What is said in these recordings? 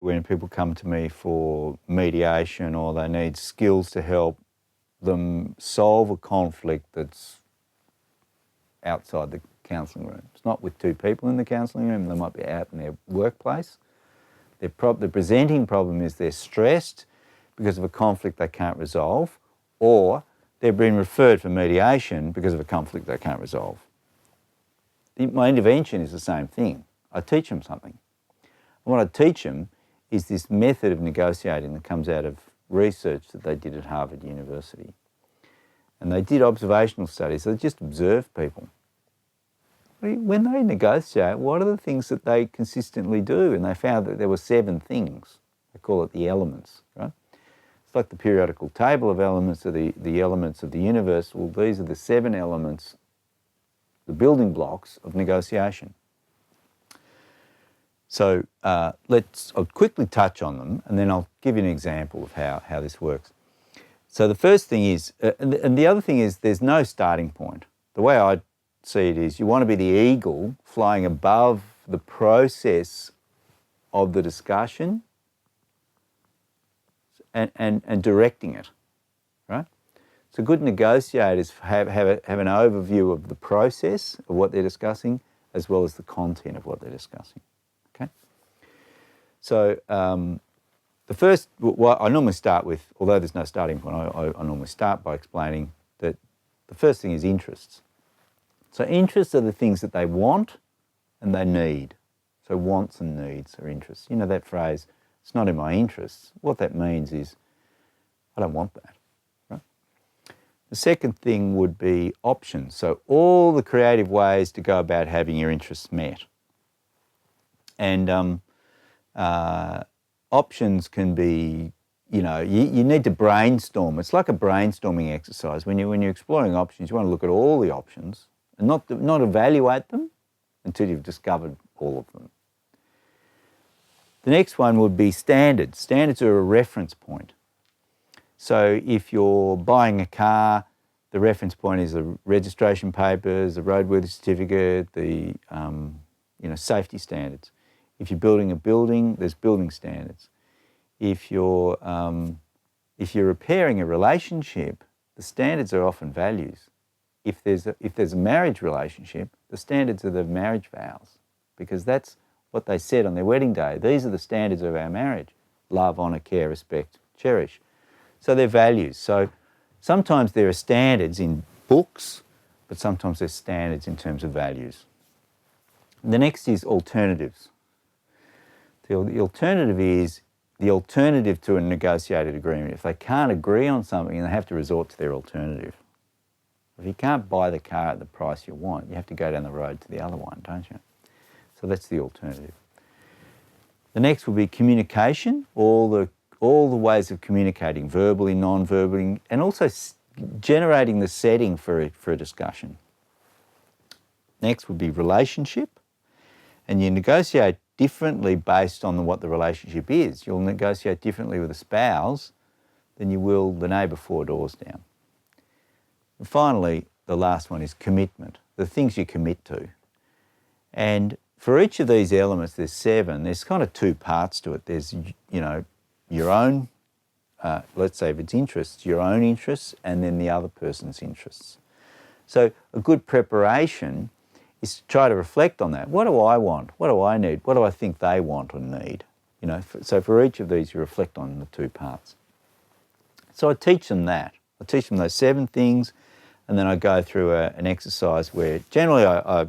When people come to me for mediation or they need skills to help them solve a conflict that's outside the counselling room. It's not with two people in the counselling room, they might be out in their workplace. The presenting problem is they're stressed because of a conflict they can't resolve, or they're being referred for mediation because of a conflict they can't resolve. My intervention is the same thing. I teach them something. And what I teach them is this method of negotiating that comes out of research that they did at Harvard University. And they did observational studies, so they just observed people. When they negotiate, what are the things that they consistently do? And they found that there were 7 things. They call it the elements, right? It's like the periodical table of elements, or the elements of the universe. Well, these are the 7 elements, the building blocks of negotiation. So I'll quickly touch on them, and then I'll give you an example of how this works. So the first thing is, and the other thing is, there's no starting point. The way I see it is, you want to be the eagle flying above the process of the discussion and directing it, right? So good negotiators have an overview of the process of what they're discussing, as well as the content of what they're discussing, okay? So the first, what I normally start with, although there's no starting point, I normally start by explaining that the first thing is interests. So interests are the things that they want and they need. So wants and needs are interests. You know that phrase, it's not in my interests. What that means is, I don't want that, right? The second thing would be options. So all the creative ways to go about having your interests met. And options can be, you need to brainstorm. It's like a brainstorming exercise. When you're exploring options, you want to look at all the options and not evaluate them until you've discovered all of them. The next one would be standards. Standards are a reference point. So if you're buying a car, the reference point is the registration papers, the roadworthy certificate, the safety standards. If you're building a building, there's building standards. If you're repairing a relationship, the standards are often values. If there's a marriage relationship, the standards are the marriage vows, because that's what they said on their wedding day. These are the standards of our marriage: love, honour, care, respect, cherish. So they're values. So sometimes there are standards in books, but sometimes there's standards in terms of values. The next is alternatives. The alternative is the alternative to a negotiated agreement. If they can't agree on something, they have to resort to their alternative. If you can't buy the car at the price you want, you have to go down the road to the other one, don't you? So that's the alternative. The next will be communication, all the ways of communicating, verbally, non-verbally, and also generating the setting for a discussion. Next would be relationship, and you negotiate differently based on what the relationship is. You'll negotiate differently with a spouse than you will the neighbour 4 doors down. And finally, the last one is commitment, the things you commit to. And for each of these elements, there's 7, there's kind of 2 parts to it. There's, your own, let's say if it's interests, your own interests, and then the other person's interests. So a good preparation is to try to reflect on that. What do I want? What do I need? What do I think they want or need? So for each of these, you reflect on the 2 parts. So I teach them that. I teach them those 7 things, and then I go through an exercise where generally I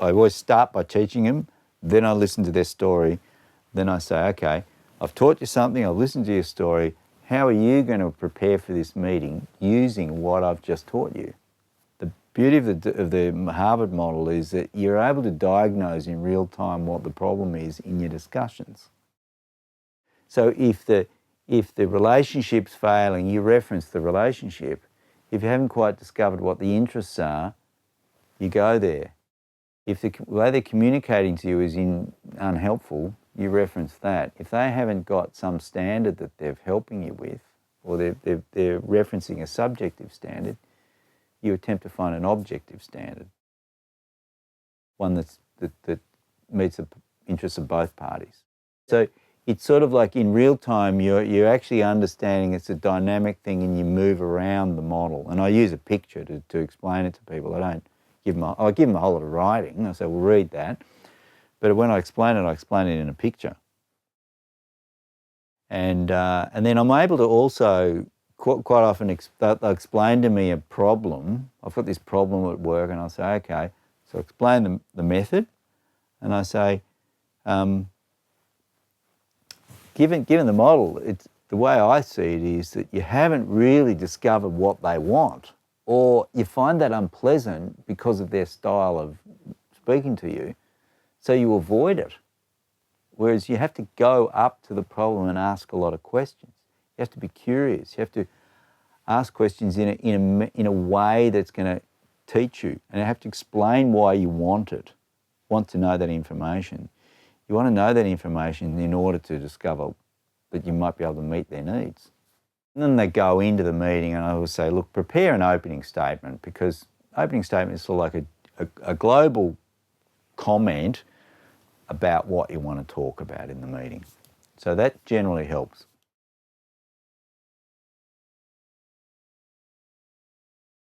always start by teaching them, then I listen to their story, then I say, okay, I've taught you something, I've listened to your story, how are you going to prepare for this meeting using what I've just taught you? The beauty of the Harvard model is that you're able to diagnose in real time what the problem is in your discussions. So if the relationship's failing, you reference the relationship. If you haven't quite discovered what the interests are, you go there. If the way they're communicating to you is unhelpful, you reference that. If they haven't got some standard that they're helping you with, or they're referencing a subjective standard, you attempt to find an objective standard, one that meets the interests of both parties. So it's sort of like in real time, you're actually understanding it's a dynamic thing and you move around the model. And I use a picture to explain it to people. I don't give them, I give them a whole lot of writing. I say, well, read that. But when I explain it in a picture. And then I'm able to also quite often they'll explain to me a problem. I've got this problem at work and I'll say, okay, so explain the method. And I say, given the model, the way I see it is that you haven't really discovered what they want, or you find that unpleasant because of their style of speaking to you, so you avoid it. Whereas you have to go up to the problem and ask a lot of questions. You have to be curious. You have to ask questions in a way that's going to teach you, and you have to explain why you want to know that information. You want to know that information in order to discover that you might be able to meet their needs. And then they go into the meeting and I will say, look, prepare an opening statement, because opening statement is sort of like a global comment about what you want to talk about in the meeting. So that generally helps.